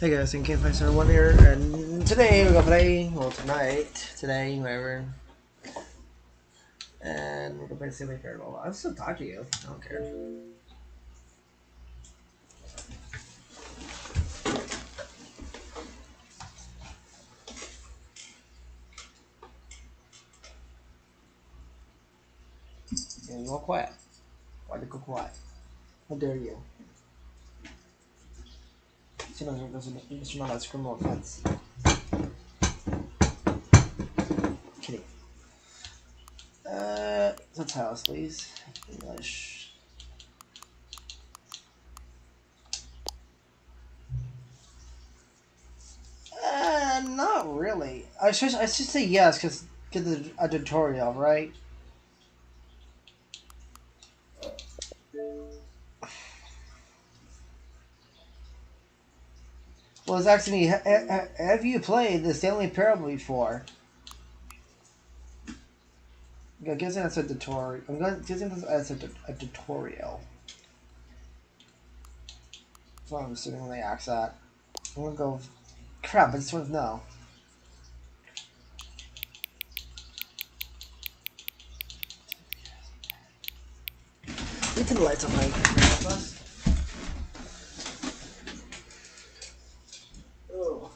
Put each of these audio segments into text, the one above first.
Hey guys, in Campfire Server 1 here, and today we're gonna play, well today, whatever, and we're gonna play Silly Parable. I'll still talk to you, I don't care. And go quiet. Why do you go quiet? How dare you? You know, this is not a criminal offense. Kidding. So tell us, please. English. Not really. I should say yes, because get a tutorial, right? Well, it's actually, have you played the Stanley Parable before? I'm guessing that's a tutorial. I'm guessing that's a tutorial. So I'm assuming when they ask that. I'm gonna go. Crap, I just want to know. Need to the lights on my bus. Oh.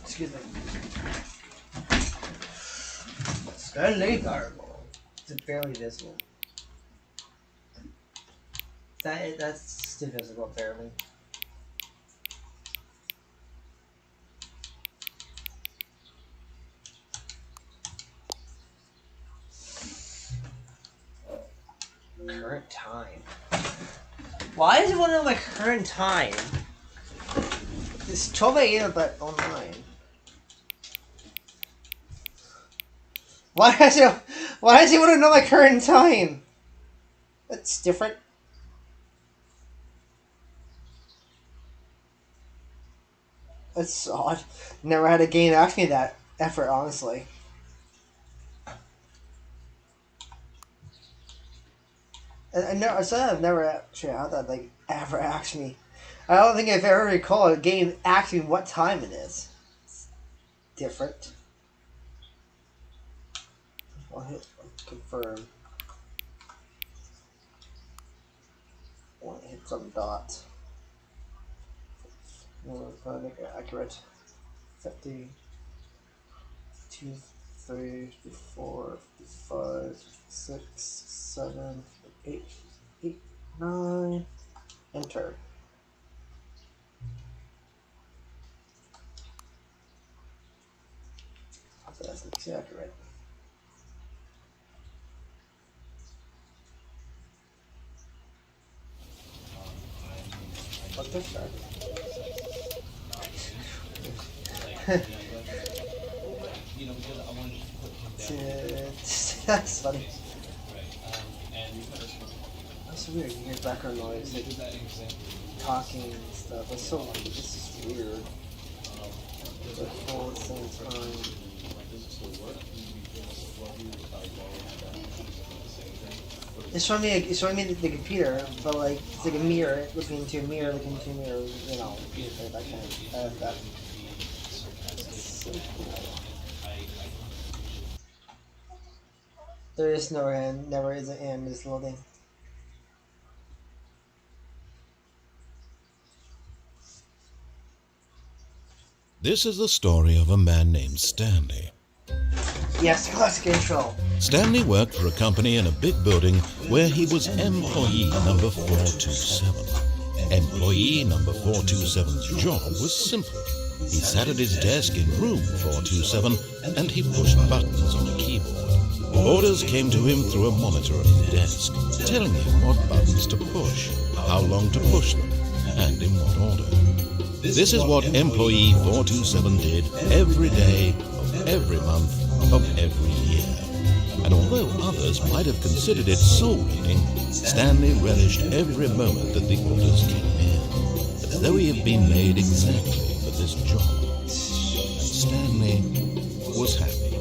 Excuse me. Stanley Parable. It's barely visible. That's divisible barely. Current time. Why does it want to know my current time? It's 12 a.m. but online. Why does he want to know my current time? That's different. That's odd. Never had a game ask me that effort, honestly. I said I've never actually had that like ever asked me. I don't think I've ever recalled a game asking what time it is. It's different. I'll hit confirm. I want to hit some dots. We'll make it accurate. 50, 2, 3, 4, 5, 6, 7, 8, 9. Enter. So that's exactly right. What the fuck? That's funny. That's weird. You hear background noise, like talking and stuff. That's so weird. This is weird. The whole same time. It's showing me the computer, but like it's like a mirror looking into a mirror, looking into a mirror. You know, that kind of that. So cool. There is no end. Never is an end. It's loading. This is the story of a man named Stanley. Yes, classic intro. Stanley worked for a company in a big building where he was employee number 427. Employee number 427's job was simple. He sat at his desk in room 427 and he pushed buttons on a keyboard. Orders came to him through a monitor on his desk, telling him what buttons to push, how long to push them, and in what order. This is what employee 427 did every day of every month of every year. And although others might have considered it soul-eating, Stanley relished every moment that the orders came in, as though he had been made exactly for this job. And Stanley was happy.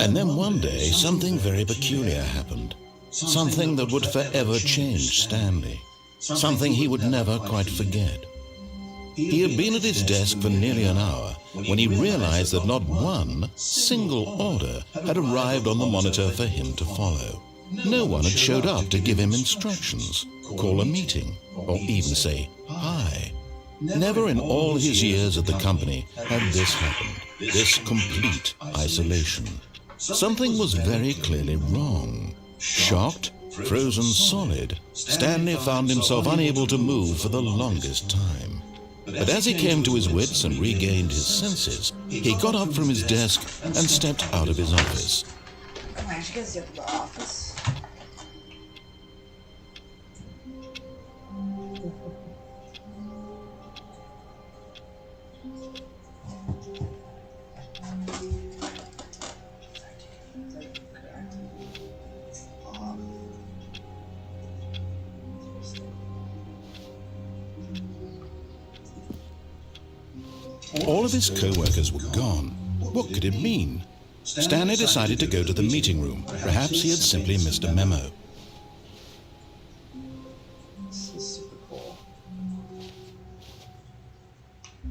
And then one day, something very peculiar happened. Something that would forever change Stanley. Something he would never quite forget. He had been at his desk for nearly an hour when he realized that not one single order had arrived on the monitor for him to follow. No one had showed up to give him instructions, call a meeting, or even say hi. Never in all his years at the company had this happened, this complete isolation. Something was very clearly wrong. Shocked, frozen solid, Stanley found himself unable to move for the longest time. But as he came to his wits and regained his senses, he got up from his desk and stepped out of his office. Why did you guys get to the office? All of his co-workers were gone. What could it mean? Stanley decided to go to the meeting room. Perhaps he had simply missed a memo. This is super cool.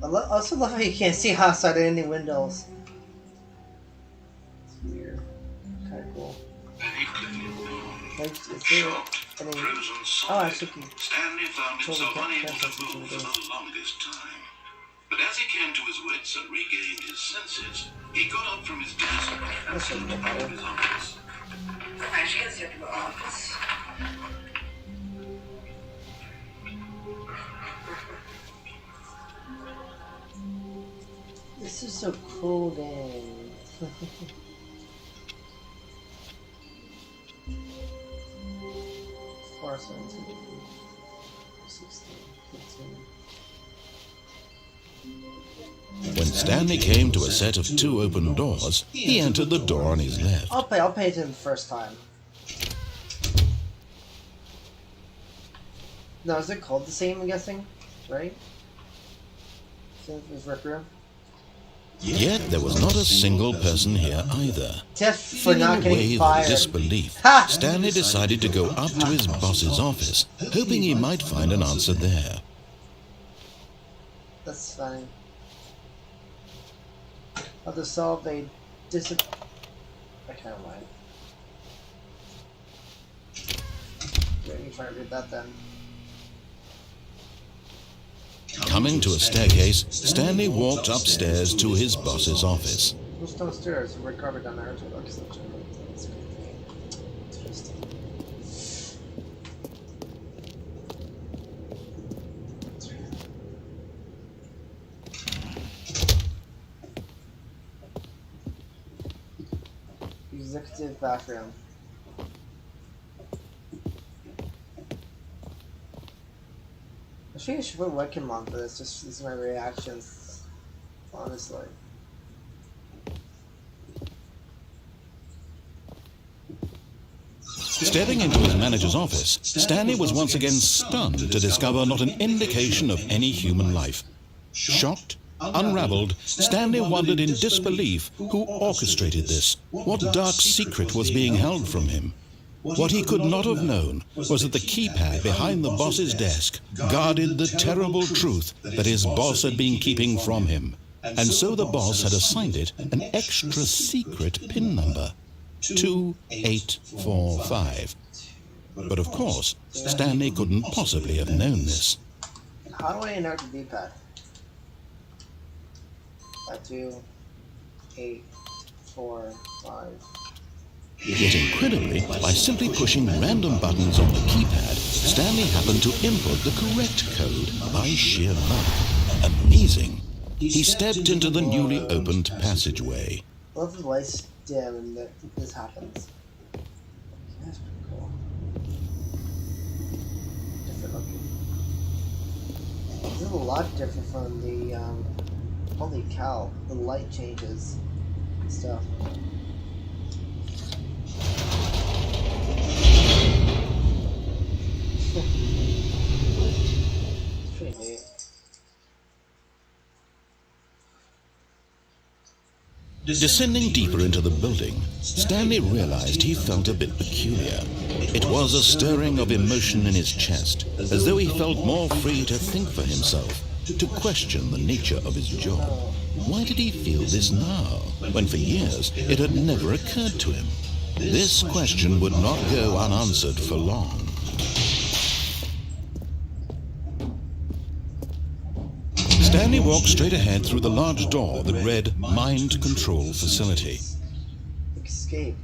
I also love how you can't see outside any windows. It's weird. Kind of cool. Like, is there any... Oh, actually, Stanley found himself unable to move for the longest time. But as he came to his wits and regained his senses, he got up from his desk and stepped out of his office. Why did you guys get to the office? This is so cool, game. Four, 17, 16, 15. When Stanley came to a set of two open doors, he entered the door on his left. I'll pay it in the first time. Now, is it called the same, I'm guessing? Right? Since it was Rec Room? Yet there was not a single person here either. Just for not In a getting wave fired. of disbelief, Ha! Stanley decided to go up to his boss's office, hoping he might find an answer there. That's fine. How to solve a I can't mind. Let me try to read that then. Coming to a staircase, Stanley walked upstairs to his boss's office. Who's downstairs? We're covered down there too. Interesting. Executive bathroom. I think I should put webcam on for this, just to see my reactions, honestly. Stepping into his manager's office, Stanley was once again stunned to discover not an indication of any human life. Shocked, unraveled, Stanley wondered in disbelief who orchestrated this, what dark secret was being held from him. What he could not have known was that the keypad behind the boss's desk guarded the terrible truth that his boss had been keeping from him, and so the boss had assigned it an extra secret PIN number, 2845. But of course, Stanley couldn't possibly have known this. How do I enter the D-pad? 2, 8, 4, 5. Yet incredibly, by simply pushing random buttons on the keypad, Stanley happened to input the correct code by sheer luck. Amazing. He stepped into the newly opened passageway. I love the lights dim and this happens. That's pretty cool. Different looking. lot different from the, holy cow, the light changes and stuff. It's pretty neat. Descending deeper into the building, Stanley realized he felt a bit peculiar. It was a stirring of emotion in his chest, as though he felt more free to think for himself, to question the nature of his job. Why did he feel this now, when for years it had never occurred to him? This question would not go unanswered for long. Stanley walked straight ahead through the large door that read Mind Control Facility. Escaped.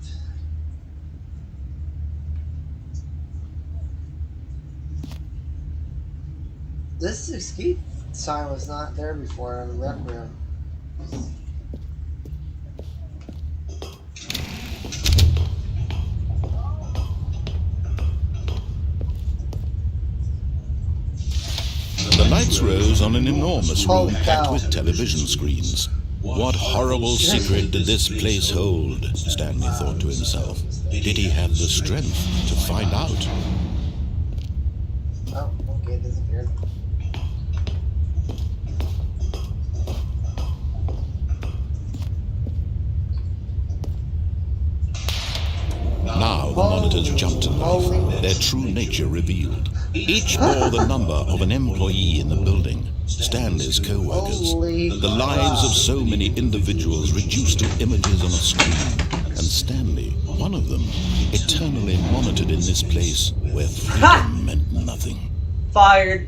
This escape sign was not there before in the rec room. The lights rose on an enormous room Holy packed cow. with television screens. What horrible secret did this place hold? Stanley thought to himself. Did he have the strength to find out? Oh, okay, it disappeared. Now the monitors jumped to life, their true nature revealed. Each bore the number of an employee in the building, Stanley's co-workers. The lives of so many individuals reduced to images on a screen, and Stanley, one of them, eternally monitored in this place where freedom meant nothing. Fired.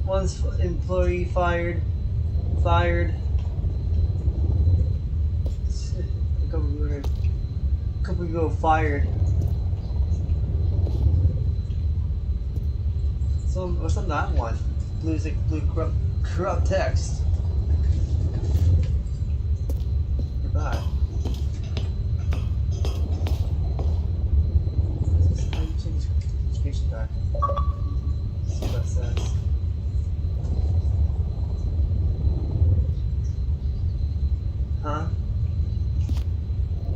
One's employee fired. Fired. A couple people fired. So what's on that one? Blue corrupt text. Goodbye. Change back. See what that says. Huh?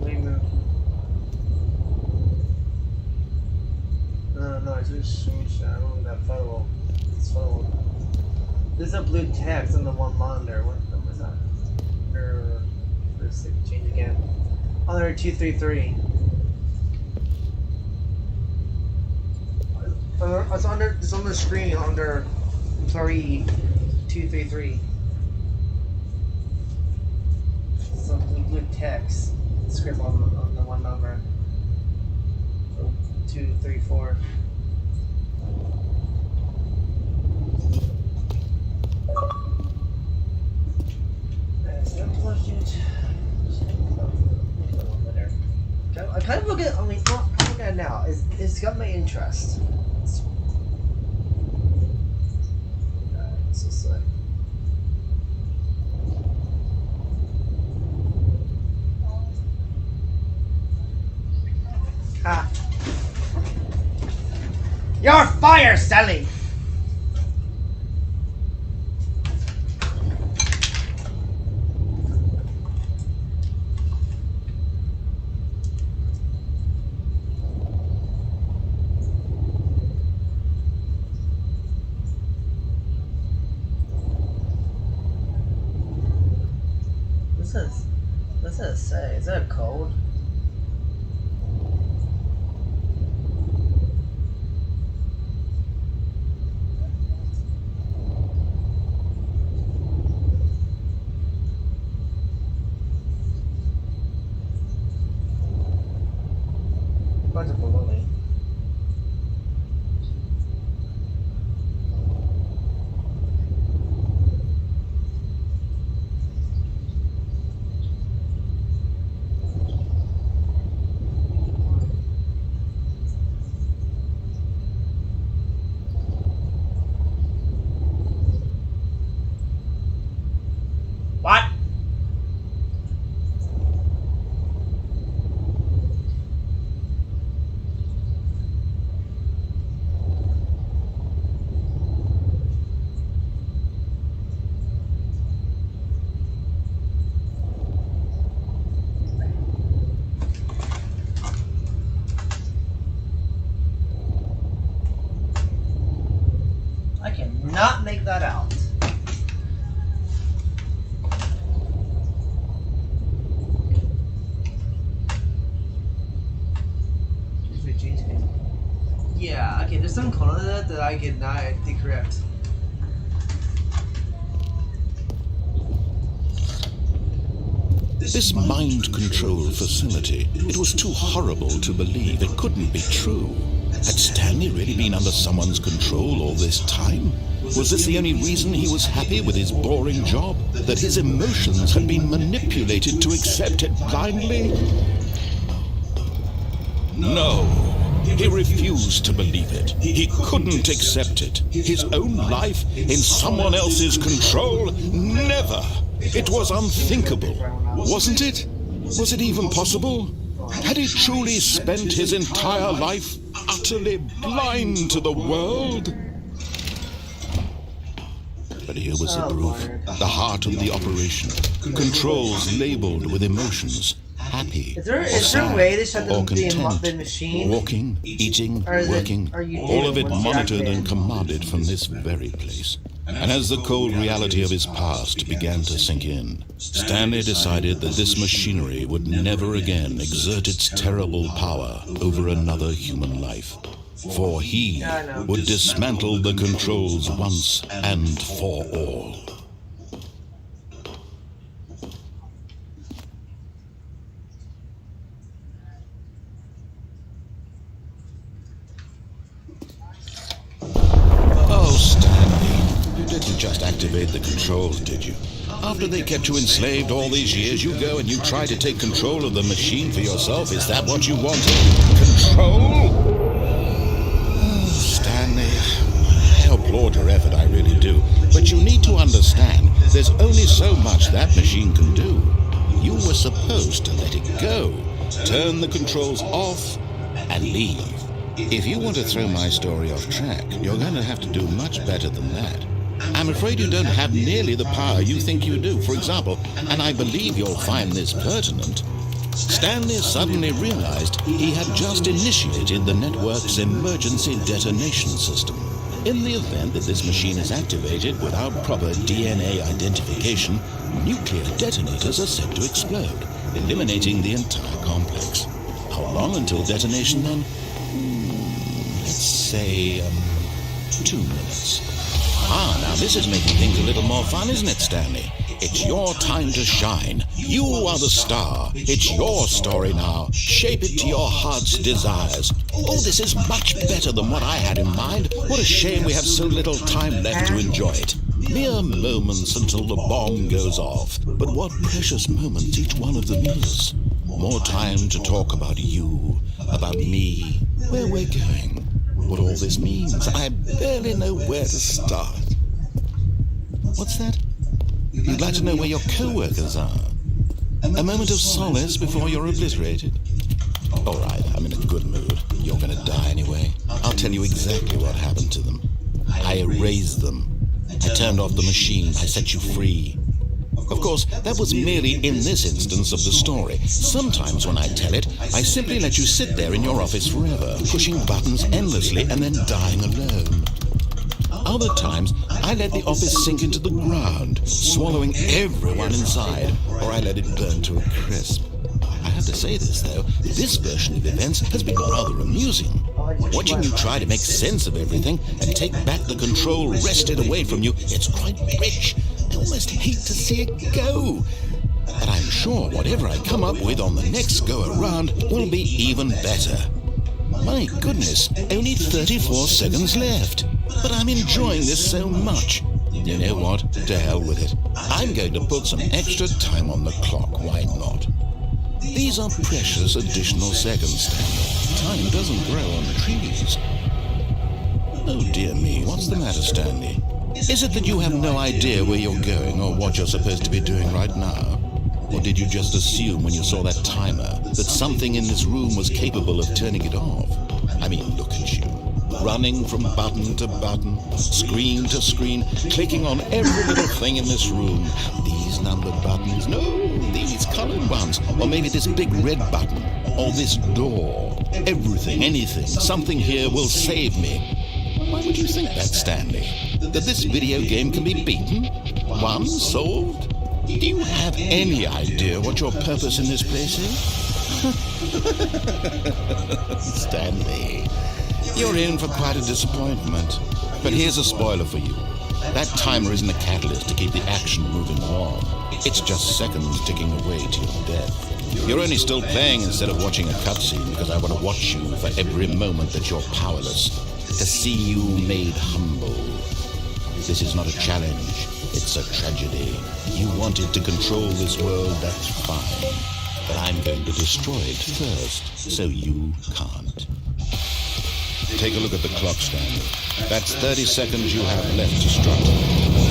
Let me move. No, it's just screenshot. I don't know that photo. It's photo. There's a blue text on the one monitor. What number is that? Let's change again. Monitor 233. It's on the screen under employee 233. Some blue text script on the one number. 234. I kind of look at. I mean, not looking at it now. It's got my interest. It's just like. Ha! You're fired, Stanley! What's that say? Is that a code? Bunch of baloney. I cannot make that out. Yeah, okay, there's some color that I cannot decrypt. This mind control facility, it was too horrible to believe. It couldn't be true. Had Stanley really been under someone's control all this time? Was this the only reason he was happy with his boring job? That his emotions had been manipulated to accept it blindly? No. He refused to believe it. He couldn't accept it. His own life in someone else's control? Never. It was unthinkable, wasn't it? Was it even possible? Had he truly spent his entire life utterly blind to the world? But here was the proof, the heart of the operation. Controls labeled with emotions. Happy, is there a way they shut or the content, machine? walking, eating, working, all of it monitored and commanded from this very place. And as the cold reality of his past began to sink in, Stanley decided that this machinery would never again exert its terrible power over another human life. For he would dismantle the controls once and for all. Oh, Stanley, you didn't just activate the controls, did you? After they kept you enslaved all these years, you go and you try to take control of the machine for yourself. Is that what you wanted? Control? Oh, Stanley, I applaud your effort, I really do. But you need to understand, there's only so much that machine can do. You were supposed to let it go, turn the controls off, and leave. If you want to throw my story off track, you're going to have to do much better than that. I'm afraid you don't have nearly the power you think you do. For example, and I believe you'll find this pertinent, Stanley suddenly realized he had just initiated the network's emergency detonation system. In the event that this machine is activated without proper DNA identification, nuclear detonators are set to explode, eliminating the entire complex. How long until detonation then? Let's say 2 minutes. Ah, now this is making things a little more fun, isn't it, Stanley? It's your time to shine. You are the star. It's your story now. Shape it to your heart's desires. Oh, this is much better than what I had in mind. What a shame we have so little time left to enjoy it. Mere moments until the bomb goes off. But what precious moments each one of them is. More time to talk about you, about me, where we're going, what all this means. I barely know where to start. What's that? You'd like to know where your co-workers are? A moment of solace before you're obliterated? All right, I'm in a good mood. You're going to die anyway. I'll tell you exactly what happened to them. I erased them. I turned off the machine. I set you free. Of course, that was merely in this instance of the story. Sometimes when I tell it, I simply let you sit there in your office forever, pushing buttons endlessly and then dying alone. Other times, I let the office sink into the ground, swallowing everyone inside, or I let it burn to a crisp. I have to say this, though, this version of events has been rather amusing. Watching you try to make sense of everything and take back the control wrested away from you, it's quite rich. I almost hate to see it go. But I'm sure whatever I come up with on the next go-around will be even better. My goodness, only 34 seconds left. But I'm enjoying this so much. You know what? To hell with it. I'm going to put some extra time on the clock. Why not? These are precious additional seconds, Stanley. Time doesn't grow on trees. Oh dear me, what's the matter, Stanley? Is it that you have no idea where you're going or what you're supposed to be doing right now? Or did you just assume when you saw that timer that something in this room was capable of turning it off? I mean, look at you. Running from button to button, screen to screen, clicking on every little thing in this room. These numbered buttons, no, these colored ones. Or maybe this big red button, or this door. Everything, anything, something here will save me. Why would you think that, Stanley? that this video game can be beaten? Won? Solved? Do you have any idea what your purpose in this place is? Stanley, you're in for quite a disappointment. But here's a spoiler for you. That timer isn't a catalyst to keep the action moving along. It's just seconds ticking away to your death. You're only still playing instead of watching a cutscene because I want to watch you for every moment that you're powerless, to see you made humble. This is not a challenge, it's a tragedy. You wanted to control this world, that's fine. But I'm going to destroy it first, so you can't. Take a look at the clock, Stanley. That's 30 seconds you have left to struggle.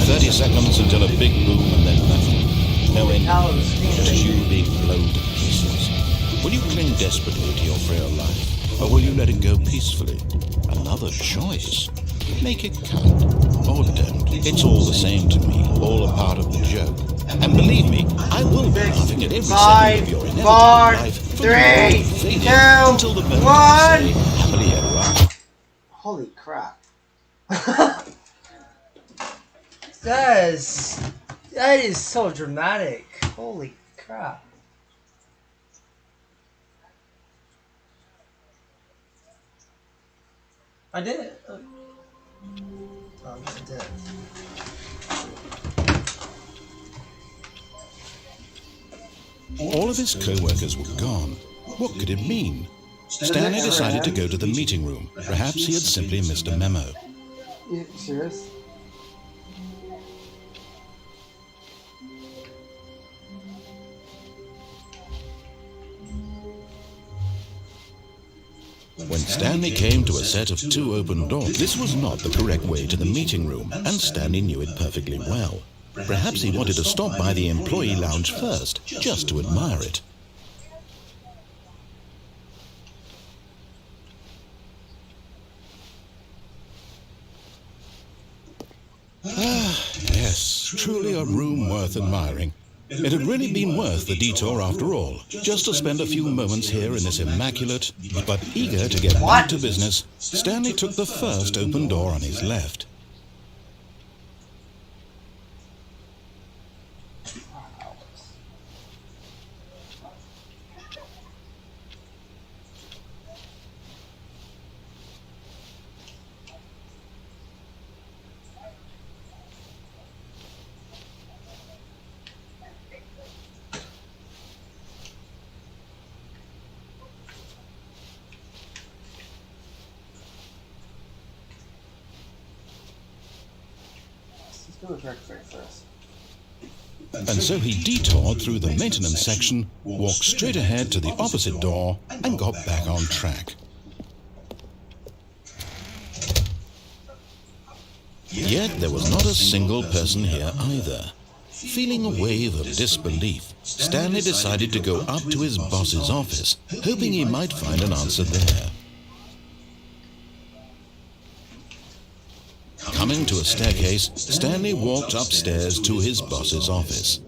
30 seconds until a big boom and then nothing. No ending, just you being blown to pieces. Will you cling desperately to your frail life, or will you let it go peacefully? Another choice. Make it count, or don't. It's all the same to me, all a part of the joke. And believe me, I will be laughing at every second of your inevitable life from the 3, 2, until the moment I say, happily ever after. Holy crap. That is so dramatic. Holy crap. I did it. Oh, I guess I did. All of his co-workers were gone. What could it mean? Stanley decided to go to the meeting room. Perhaps he had simply missed a memo. You serious? When Stanley came to a set of 2 open doors, this was not the correct way to the meeting room, and Stanley knew it perfectly well. Perhaps he wanted to stop by the employee lounge first, just to admire it. Yes, truly a room worth admiring. It had really been worth the detour after all, just to spend a few moments here in this immaculate, but eager to get back to business. Stanley took the first open door on his left. And so he detoured through the maintenance section, walked straight ahead to the opposite door, and got back on track. Yet there was not a single person here either. Feeling a wave of disbelief, Stanley decided to go up to his boss's office, hoping he might find an answer there. Coming to a staircase, Stanley walked upstairs to his boss's office.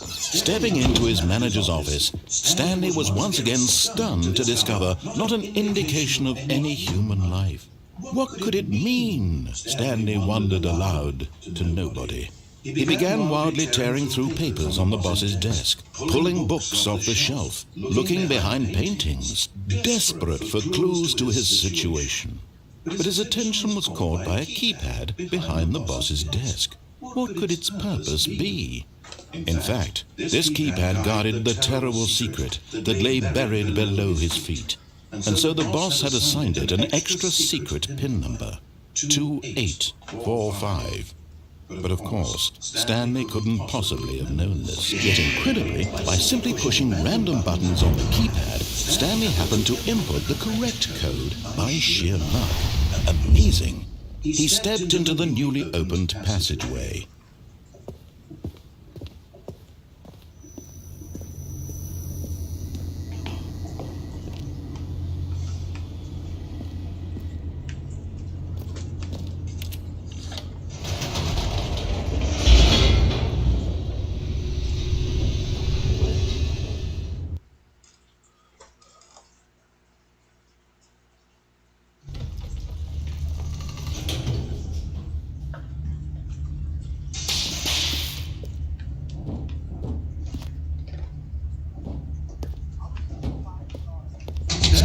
Stepping into his manager's office, Stanley was once again stunned to discover not an indication of any human life. What could it mean? Stanley wondered aloud to nobody. He began wildly tearing through papers on the boss's desk, pulling books off the shelf, looking behind paintings, desperate for clues to his situation. But his attention was caught by a keypad behind the boss's desk. What could its purpose be? In fact, this keypad guarded the terrible secret that lay buried below his feet. And so the boss had assigned it an extra secret PIN number, 2845. But of course, Stanley couldn't possibly have known this. Yet incredibly, by simply pushing random buttons on the keypad, Stanley happened to input the correct code by sheer luck. Amazing. He stepped into the newly opened passageway.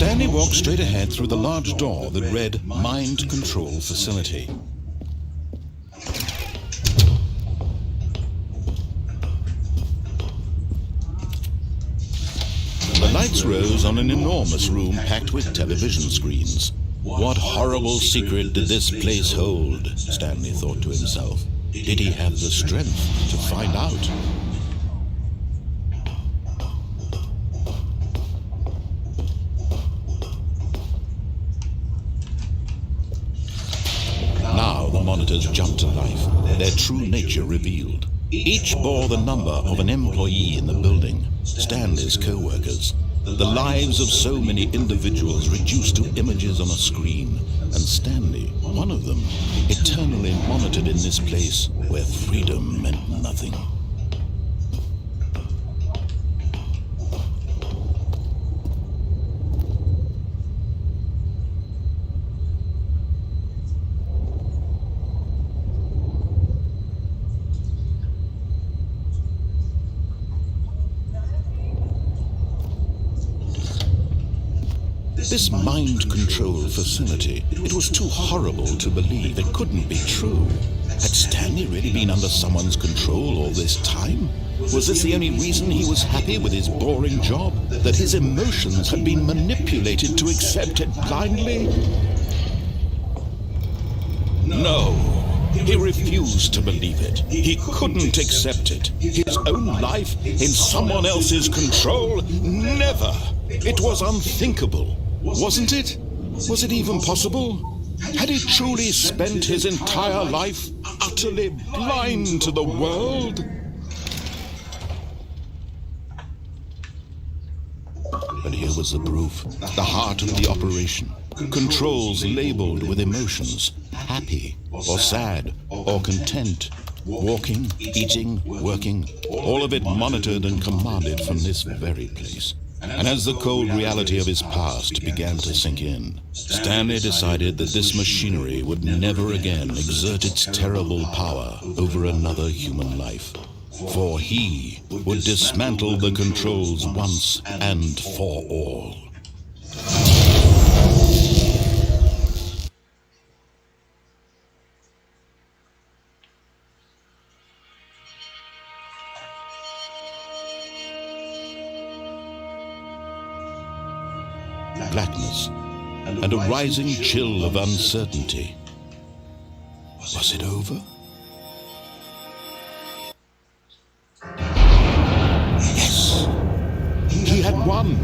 Stanley walked straight ahead through the large door that read Mind Control Facility. The lights rose on an enormous room packed with television screens. What horrible secret did this place hold? Stanley thought to himself. Did he have the strength to find out? Now the monitors jumped to life, their true nature revealed. Each bore the number of an employee in the building, Stanley's co-workers. The lives of so many individuals reduced to images on a screen, and Stanley, one of them, eternally monitored in this place where freedom meant nothing. This mind control facility, it was too horrible to believe. It couldn't be true. Had Stanley really been under someone's control all this time? Was this the only reason he was happy with his boring job? That his emotions had been manipulated to accept it blindly? No. He refused to believe it. He couldn't accept it. His own life in someone else's control? Never. It was unthinkable. Wasn't it? Was it even possible? Had he truly spent his entire life utterly blind to the world? But here was the proof, the heart of the operation. Controls labeled with emotions, happy or sad or content, walking, eating, working, all of it monitored and commanded from this very place. And as the cold reality of his past began to sink in, Stanley decided that this machinery would never again exert its terrible power over another human life. For he would dismantle the controls once and for all. Blackness and a rising chill of uncertainty. Was it over? Yes! He had won!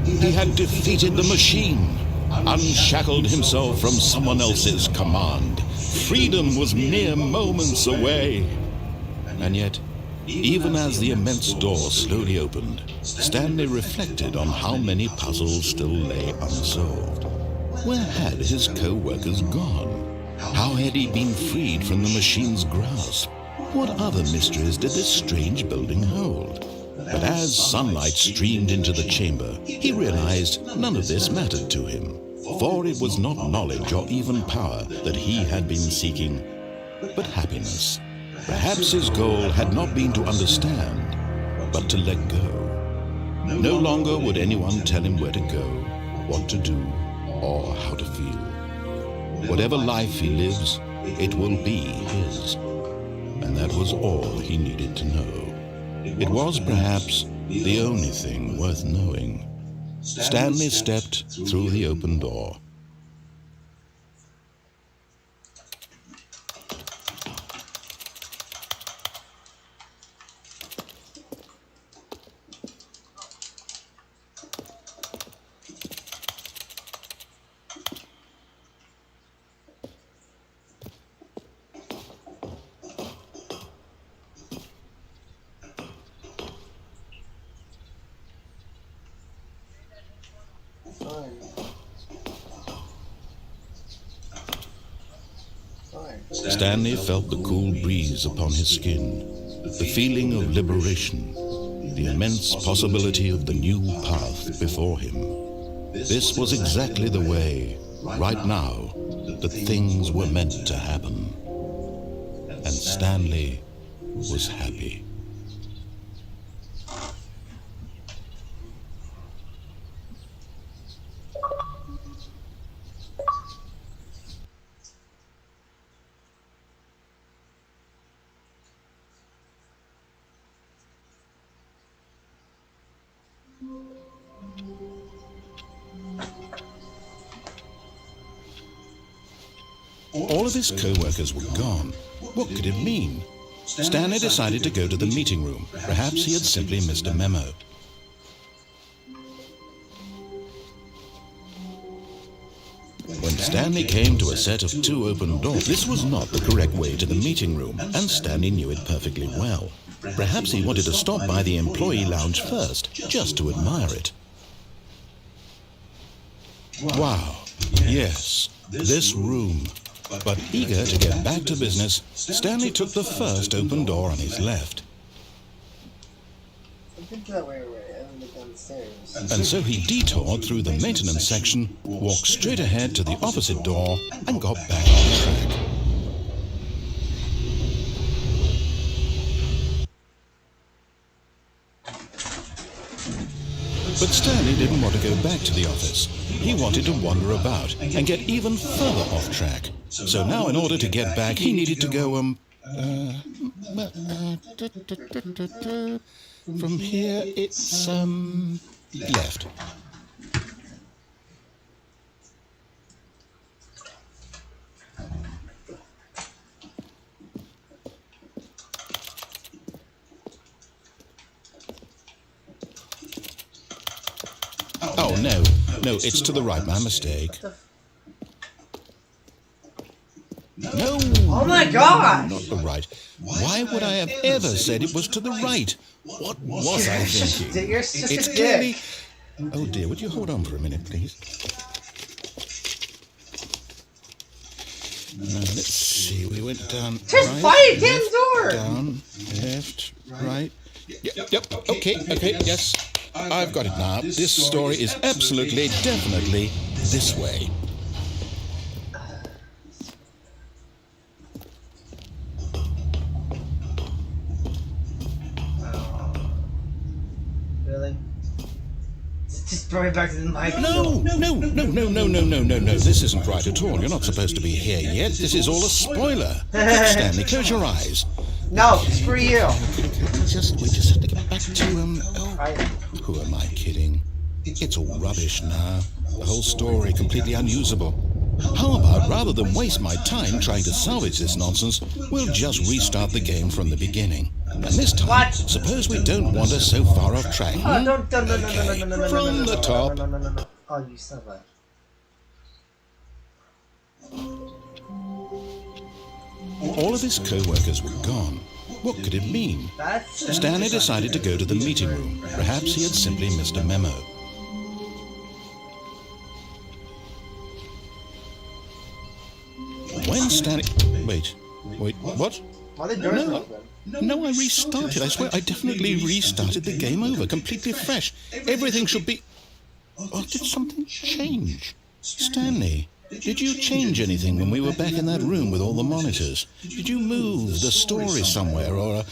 He had defeated the machine, unshackled himself from someone else's command. Freedom was mere moments away. And yet, even as the immense door slowly opened, Stanley reflected on how many puzzles still lay unsolved. Where had his co-workers gone? How had he been freed from the machine's grasp? What other mysteries did this strange building hold? But as sunlight streamed into the chamber, he realized none of this mattered to him, for it was not knowledge or even power that he had been seeking, but happiness. Perhaps his goal had not been to understand, but to let go. No longer would anyone tell him where to go, what to do, or how to feel. Whatever life he lives, it will be his. And that was all he needed to know. It was perhaps the only thing worth knowing. Stanley stepped through the open door. Stanley felt the cool breeze upon his skin, the feeling of liberation, the immense possibility of the new path before him. This was exactly the way, right now, that things were meant to happen. And Stanley was happy. All of his co-workers were gone. What could it mean? Stanley decided to go to the meeting room. Perhaps he had simply missed a memo. When Stanley came to a set of 2 open doors, this was not the correct way to the meeting room, and Stanley knew it perfectly well. Perhaps he wanted to stop by the employee lounge first, just to admire it. Wow, yes, this room. But eager to get back to business, Stanley took the first open door on his left. I've been to that way already. I haven't been downstairs. And so he detoured through the maintenance section, walked straight ahead to the opposite door, and got back on track. But Stanley didn't want to go back to the office. He wanted to wander about and get even further off track. So now, in order to get back, he needed to go, from here, it's, left. Oh, no, it's to the right, my mistake. No! Oh my God! Not the right. Why would I have ever said it was to the right? What was I thinking? You're such It's a clearly... dick. Oh dear, would you hold on for a minute, please? Let's see, we went down... Just right, fight it, left, damn door! Down, left, right... Yep, okay, yes. I've got it now. This story is absolutely, definitely this way. Really? Just throw me back to the mic. No. This isn't right at all. You're not supposed to be here yet. This is all a spoiler. Stanley, close your eyes. No, screw you. We just have to get back to, who am I kidding? It's all rubbish now. The whole story completely unusable. How about, rather than waste my time trying to salvage this nonsense, we'll just restart the game from the beginning. And this time, What? suppose we don't wander so far off track. Oh, no, From the top. No. Oh, you son of a... All of his co-workers were gone. What could it mean? Stanley decided to go to the meeting room. Perhaps he had simply missed a memo. When Stanley... Wait, what? Why the doors open? No, I restarted. I swear, I definitely restarted the game over, completely fresh. Everything should be... Oh, did something change? Stanley, did you change anything when we were back in that room with all the monitors? Did you move the story somewhere, or...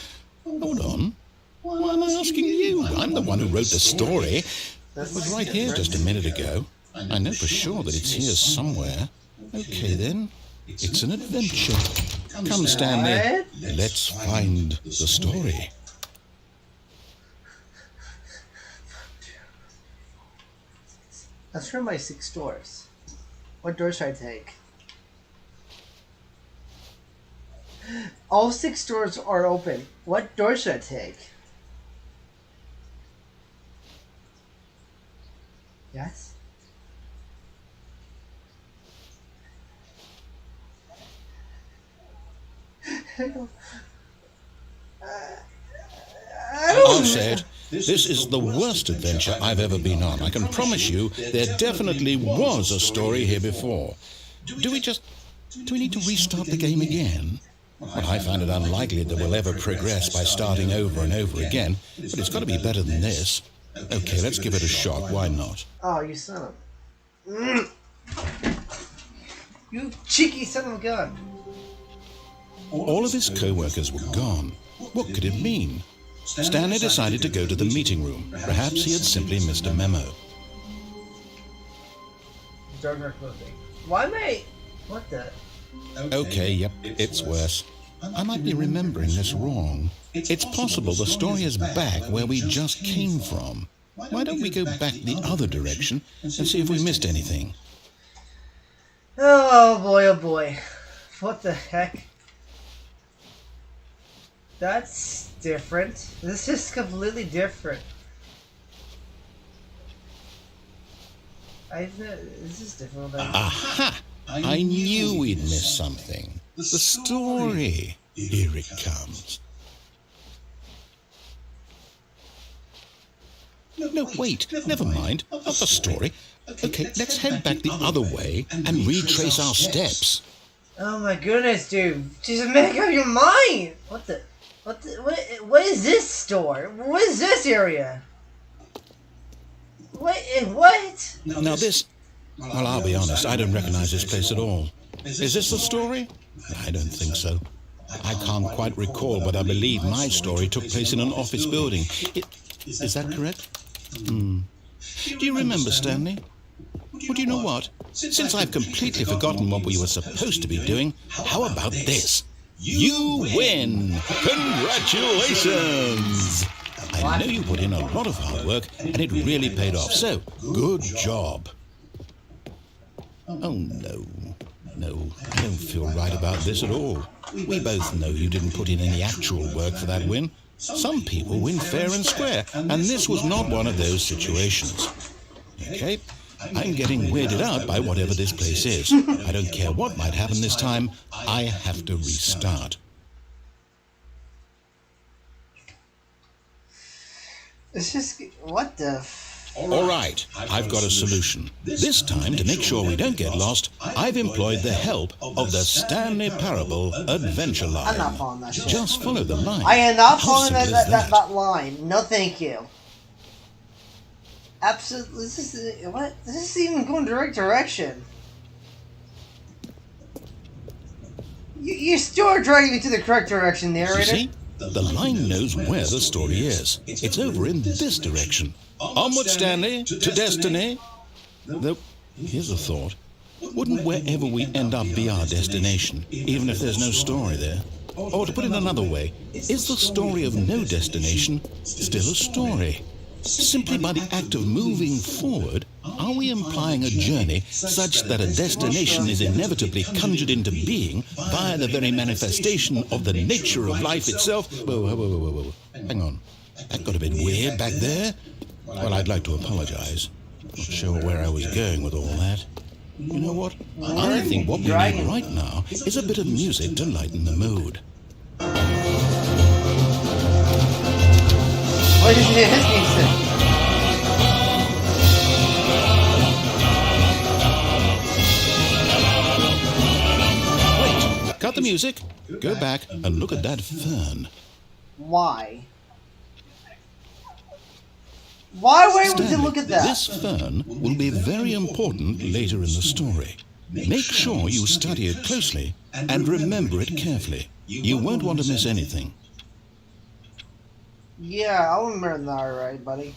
Hold on. Why am I asking you? I'm the one who wrote the story. It was right here just a minute ago. I know for sure that it's here somewhere. Okay, then. It's an adventure. Come, Stanley. Let's find the story. Let's try my 6 doors. What door should I take? All 6 doors are open. What door should I take? Yes? I'll say it. This is the worst adventure I've ever been on. I can promise you there definitely was a story here before. Do we need to restart the game again? Well, I find it unlikely that we'll ever progress by starting over and over again, but it's got to be better than this. Okay, let's give it a shot. Why not? Oh, you son of... You cheeky son of a gun. All of his co-workers were gone. What could it mean? Stanley decided to go to the meeting room. Perhaps he had simply missed a memo. Why am I... What the... Okay, yep, it's worse. I might be remembering this wrong. It's possible the story is back where we just came from. Why don't we go back the other direction and see if we missed anything? Oh boy, oh boy. What the heck? That's different. This is completely different. This is different. Aha! I knew we'd miss something. The story. Here it comes. No, wait, never mind. Not the story. Okay, let's head back the other way and retrace our steps. Oh my goodness, dude. Just make up your mind! What is this store? What is this area? What? Now this... Well, I'll be honest, I don't recognize this place at all. Is this the story? I don't think so. I can't quite recall, but I believe my story took place in an office building. Is that correct? Do you remember, Stanley? Well, do you know what? Since I've completely forgotten what we were supposed to be doing, how about this? You win! Congratulations! I know you put in a lot of hard work, and it really paid off, so good job. Oh, no, I don't feel right about this at all. We both know you didn't put in any actual work for that win. Some people win fair and square, and this was not one of those situations. Okay, I'm getting weirded out by whatever this place is. I don't care what might happen this time, I have to restart. It's just... what the... All right, I've got a solution. This time, to make sure we don't get lost, I've employed the help of the Stanley Parable Adventure Line. I'm not following that shit. Just follow the line. I am not How following simple is that line. No, thank you. Absolutely. This is even going the right direction. You still are driving me to the correct direction, narrator. You see, the line knows where the story is. It's over in this direction. Onward, Stanley, to destiny. Though, here's a thought. Wouldn't wherever we end up be our destination, even if there's no story there? Or to put it another way, is the story of no destination still a story? Simply by the act of moving forward, are we implying a journey such that a destination is inevitably conjured into being via the very manifestation of the nature of life itself? Whoa. Hang on. That got a bit weird back there. Well, I'd like to apologize. Not sure where I was going with all that. You know what? I think what we need right now is a bit of music to lighten the mood. What is this music? Wait, cut the music. Go back and look at that fern. Why? Why would we Stanley, look at that? this fern will be very important later in the story. Make sure you study it closely and remember it carefully. You won't want to miss anything. Yeah, I'll remember that, alright, buddy.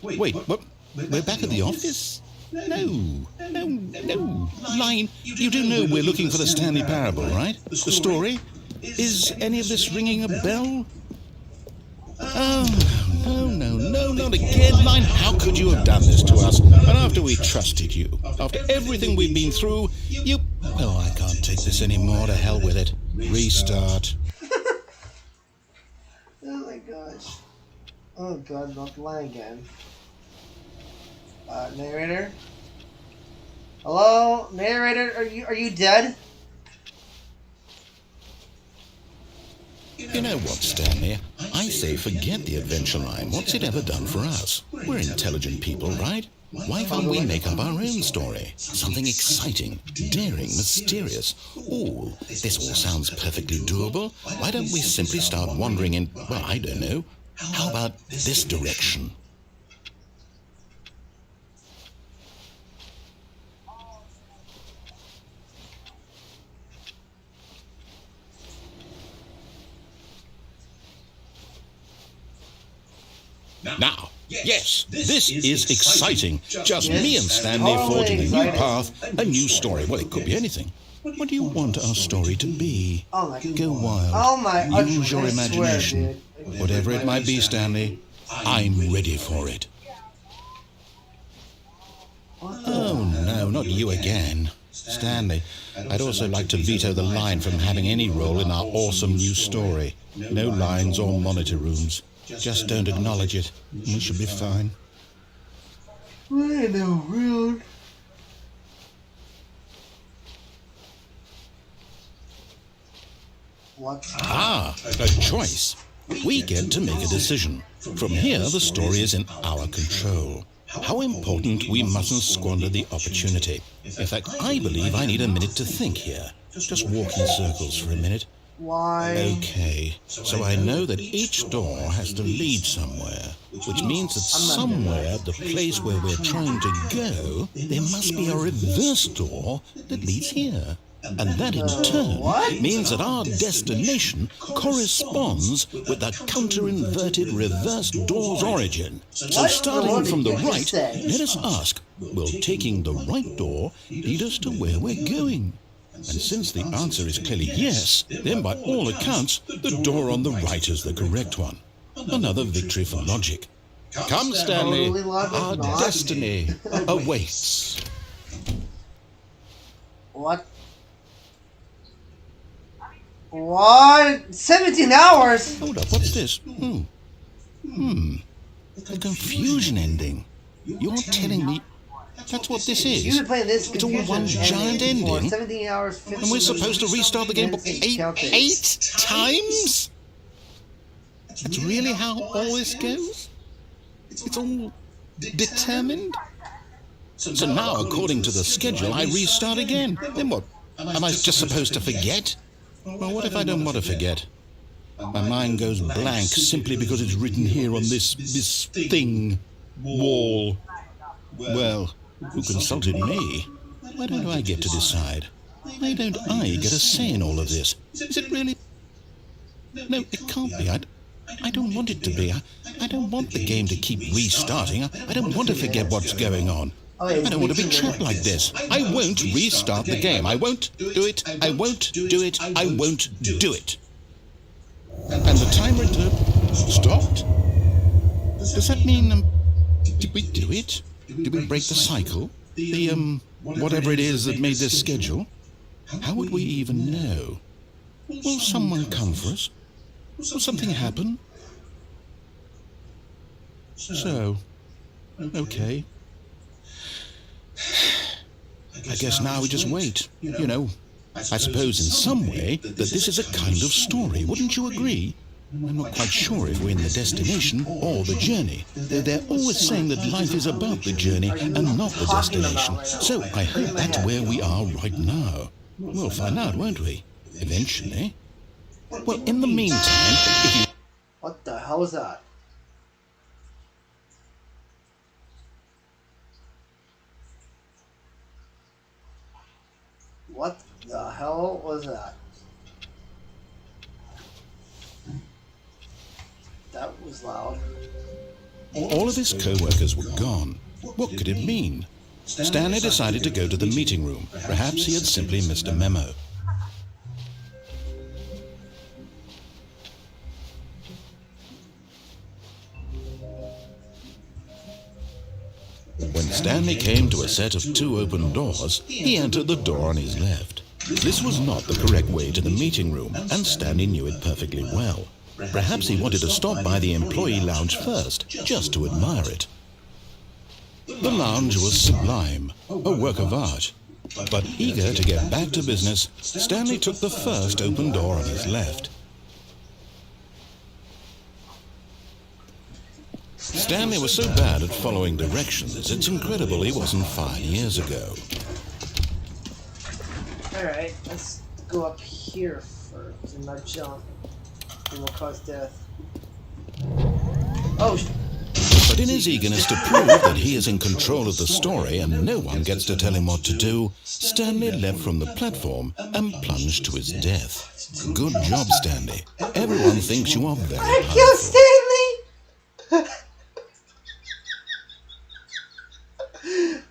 Wait, what? We're back at the office? No. Line, you do know we're looking for the Stanley Parable, right? The story? Is any of this ringing a bell? Oh, no, not again, Line. How could you have done this to us? And after we trusted you, after everything we've been through, you... Oh, I can't take this anymore. To hell with it. Restart. Oh my gosh. Oh god, not the line again. Narrator? Hello? Narrator, are you dead? You know what, Stanley? I say forget the adventure line. What's it ever done for us? We're intelligent people, right? Why can't we make up our own story? Something exciting, daring, mysterious. Oh, this all sounds perfectly doable. Why don't we simply start wandering in, well, I don't know. How about this direction? Now, yes, this is exciting. Just me and Stanley forging a new path, a new story. Well, it could be anything. What do you want our story to be? Oh my god. Go wild. Oh my... Use your imagination. Swear, dude. Whatever it might be, Stanley, I'm ready for it. Oh no, not you again. Stanley, I'd also like to veto the line from having any role in our awesome new story. No lines or monitor rooms. Just don't acknowledge it. We should be fine. Wait a minute. What? Ah, a choice. We get to make a decision. From here, the story is in our control. How important we mustn't squander the opportunity. In fact, I believe I need a minute to think here. Just walk in circles for a minute. Why? Okay, so I know that each door has to lead somewhere, which means that somewhere, the place where we're trying to go, there must be a reverse door that leads here. And that in turn means that our destination corresponds with the counter-inverted reverse door's origin. So starting from the right, let us ask, will taking the right door lead us to where we're going? And since the answer is clearly yes, then by all accounts, the door on the right is the correct one. Another victory for logic. Come, Stanley, our destiny awaits. What? What? 17 hours? Hold up, what's this? A confusion ending. You're telling me that's what this You've is? been playing this It's all one giant ending for ending? 17 hours, 15 And we're supposed to restart the game minutes and eight counting. times? That's really how all this goes? It's all determined? So now, according to the schedule, I restart again. Then what? Am I just supposed to forget? Well, what if I don't want to forget? My mind goes blank simply because it's written here on this thing, wall. Well, who consulted me? Why don't I get to decide? Why don't I get a say in all of this? Is it really? No, it can't be. I don't want it to be. I don't want the game to keep restarting. I don't want to forget what's going on. I don't want to be trapped like this. I won't restart the game. I won't do it. I won't do it. I won't do it. And the timer stopped? Does that mean, did we do it? Did we break the cycle? The, whatever it is that made this schedule? How would we even know? Will someone come for us? Will something happen? So, okay. I guess now we just wait. You know, I suppose in some way that this is a kind of story. Wouldn't you agree? I'm not quite sure if we're in the destination or the journey. They're always saying that life is about the journey and not the destination. So I hope that's where we are right now. We'll find out, won't we? Eventually. Well, in the meantime, if you... What the hell is that? What the hell was that? That was loud. All of his co-workers were gone. What could it mean? Stanley decided to go to the meeting room. Perhaps he had simply missed a memo. When Stanley came to a set of 2 open doors, he entered the door on his left. This was not the correct way to the meeting room, and Stanley knew it perfectly well. Perhaps he wanted to stop by the employee lounge first, just to admire it. The lounge was sublime, a work of art. But eager to get back to business, Stanley took the first open door on his left. Stanley was so bad at following directions, it's incredible he wasn't 5 years ago. Alright, let's go up here first and not jump. It will cause death. Oh, But in his eagerness to prove that he is in control of the story and no one gets to tell him what to do, Stanley leapt from the platform and plunged to his death. Good job, Stanley. Everyone thinks you are very I powerful. killed Stanley!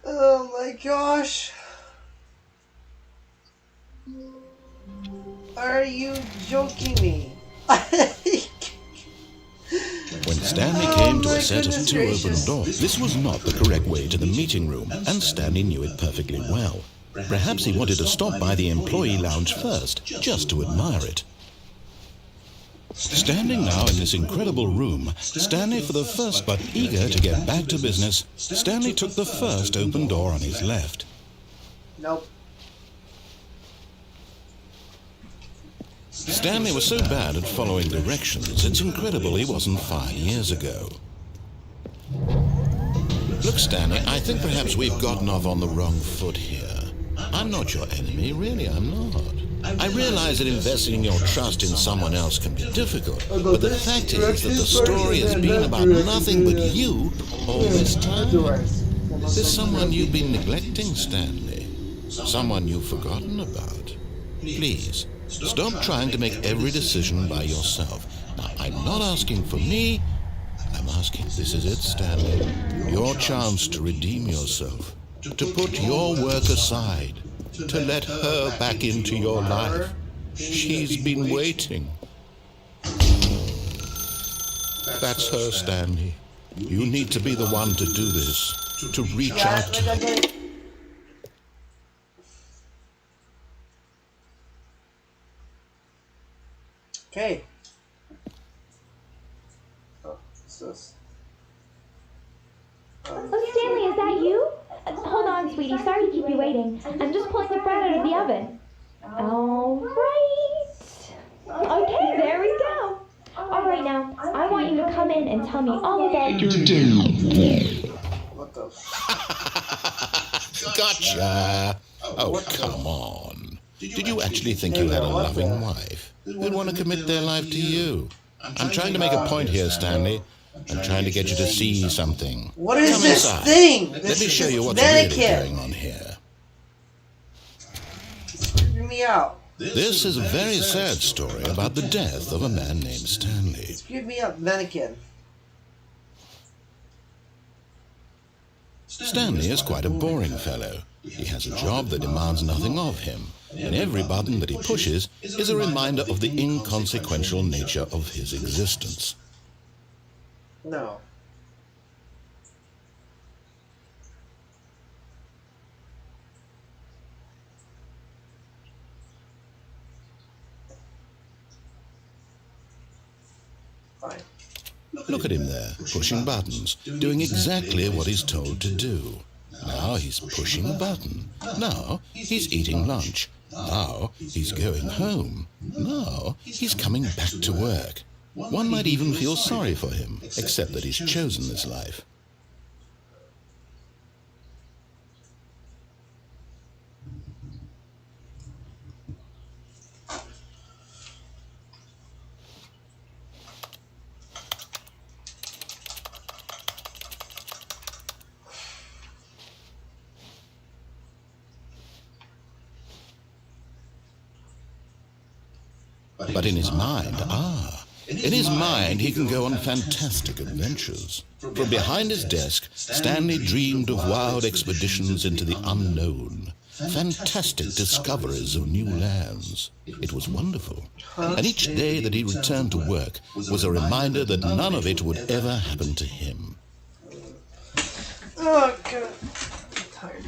Oh my gosh. Are you joking me? Stanley came to a set of 2 open doors. This was not the correct way to the meeting room, and Stanley knew it perfectly well. Perhaps he wanted to stop by the employee lounge first, just to admire it. Standing now in this incredible room, Stanley for the first but eager to get back to business, Stanley took the first open door on his left. Nope. Stanley was so bad at following directions, it's incredible he wasn't 5 years ago. Look, Stanley, I think perhaps we've gotten off on the wrong foot here. I'm not your enemy, really, I'm not. I realize that investing your trust in someone else can be difficult, but the fact is that the story has been about nothing but you all this time. There's someone you've been neglecting, Stanley. Someone you've forgotten about. Please, stop trying to make every decision by yourself. Now, I'm not asking for me, I'm asking, this is it, Stanley. Your chance to redeem yourself, to put your work aside, to let her back into your life. She's been waiting. That's her, Stanley. You need to be the one to do this, to reach out to her. Okay. Oh, what's this? Oh, Stanley, is that you? Hold on, sweetie. Sorry to keep you waiting. I'm just pulling the bread out of the oven. All right. Okay, there we go. All right, now, I want you to come in and tell me all about your day. What the? Gotcha! Oh, come on. Did you actually think you had a loving wife who'd want to commit their life to you? I'm trying to make a point here, Stanley. I'm trying to get you to see something. What is Come this inside. thing? Let me show you what's mannequin. really going on here. Hear me out. This is a very sad story about the death of a man named Stanley. Screwed me up, mannequin. Stanley is quite a boring fellow. He has a job that demands nothing of him, and every button that he pushes is a reminder of the inconsequential nature of his existence. No. Fine. Look at him there, pushing buttons, doing exactly what he's told to do. Now he's pushing a button. Now he's eating lunch. Now he's going home. Now he's coming back to work. One might even feel sorry for him, except that he's chosen this life. But in his mind, in his mind, he can go on fantastic adventures. From behind his desk, Stanley dreamed of wild expeditions into the unknown, fantastic discoveries of new lands. It was wonderful. And each day that he returned to work was a reminder that none of it would ever happen to him. Oh, God. I'm tired.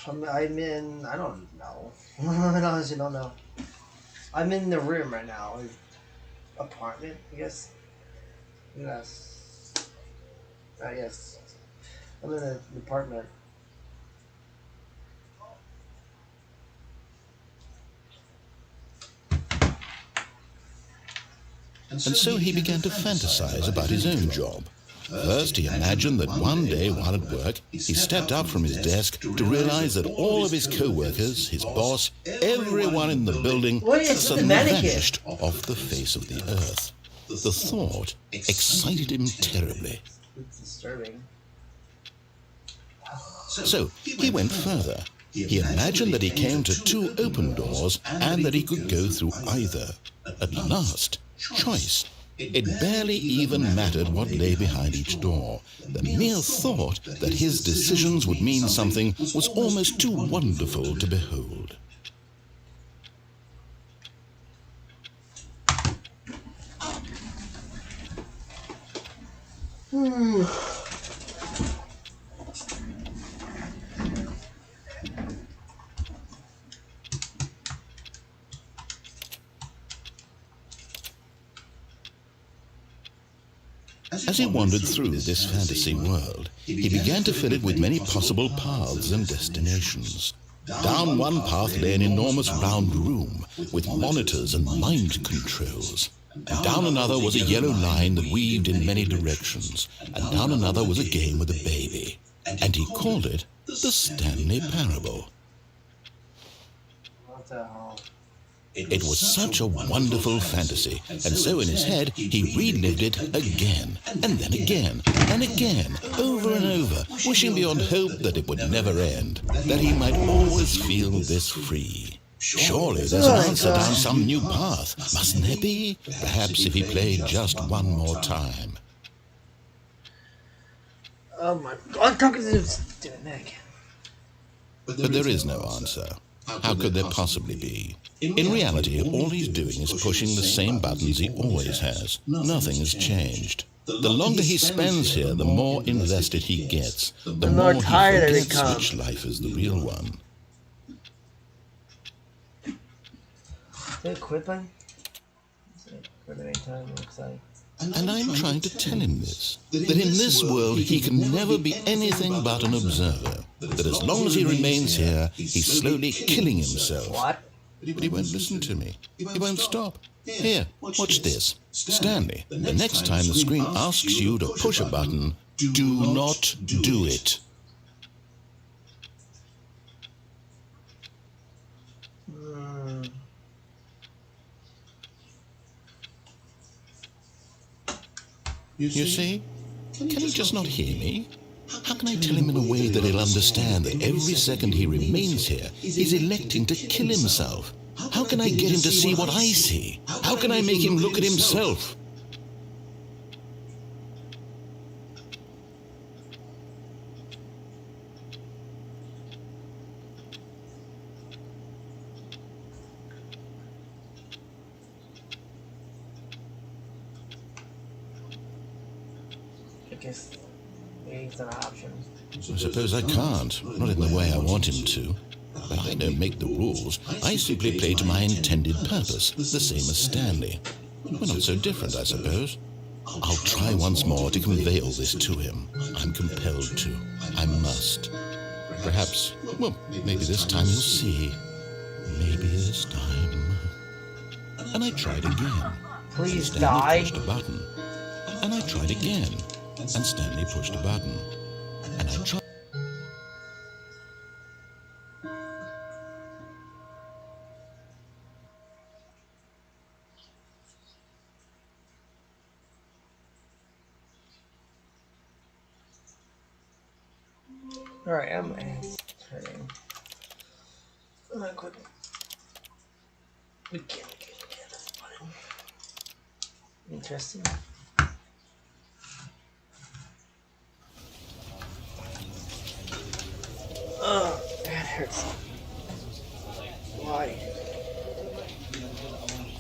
I'm in, I don't know. I honestly don't know. I'm in the room right now. Apartment, I guess. Yes. Yes. I'm in an apartment. And so he began to fantasize about his own job. First, he imagined that one day while at work, he stepped up from his desk to realize that all of his co-workers, his boss, everyone in the building had suddenly vanished off the face of the earth. The thought excited him terribly. It's disturbing. So he went further. He imagined that he came to 2 open doors and that he could go through either. At last, choice. It barely even mattered what lay behind each door. The mere thought that his decisions would mean something was almost too wonderful to behold. As he wandered through this fantasy world, he began to fill it with many possible paths and destinations. Down one path lay an enormous round room with monitors and mind controls. And down another was a yellow line that weaved in many directions. And down another was a game with a baby. And he called it the Stanley Parable. What the hell? It was such a wonderful fantasy, and so in his head he relived it again, and then again, and again, over and over, wishing beyond hope that it would never end, that he might always feel this free. Surely there's an answer down some new path, mustn't there be? Perhaps if he played just one more time. Oh my God, I'm talking to this stupid neck. But there is no answer. How could there possibly be? In reality, all he's doing is pushing the same buttons he always has. Nothing has changed. The longer he spends here, the more invested he gets. The more he forgets which life is the real one. Did it quit button? Quit at any time, looks like. And I'm trying to tell him this, that in this world he can never be anything but an observer, that as long as he remains here, he's slowly killing himself. What? But he won't listen to me. He won't stop. Here, watch this. Stanley, the next time the screen asks you to push a button, do not do it. You see? Can he just not hear me? How can I tell him in a way that he'll understand that every second he remains here, he's electing to kill himself? How can I get him to see what I see? How can I make him look at himself? I guess maybe it's an option. I suppose I can't, not in the way I want him to. But I don't make the rules. I simply play to my intended purpose, the same as Stanley. We're not so different, I suppose. I'll try once more to convey all this to him. I'm compelled to. I must. Perhaps, well, maybe this time you'll see. Maybe this time. And I tried again. Please Stanley die. pushed a button. And I tried again. And Stanley pushed a button. And I tried. Alright, I'm turning. Not quick. We can't. That's fine. Interesting. Oh, that hurts. Why?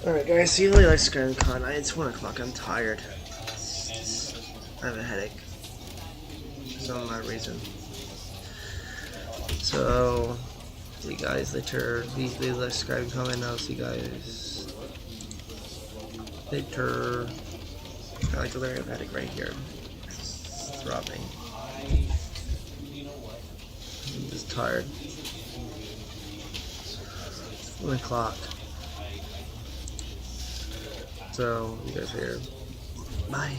Alright, guys, see you later, SkyrimCon. It's 1 o'clock. I'm tired. I have a headache. For some odd reason. So, see you guys later. Please leave a subscribe, comment. I'll see you guys later. I like the lyric headache right here. It's throbbing. I'm just tired. 1 o'clock. So, you guys are here. Bye.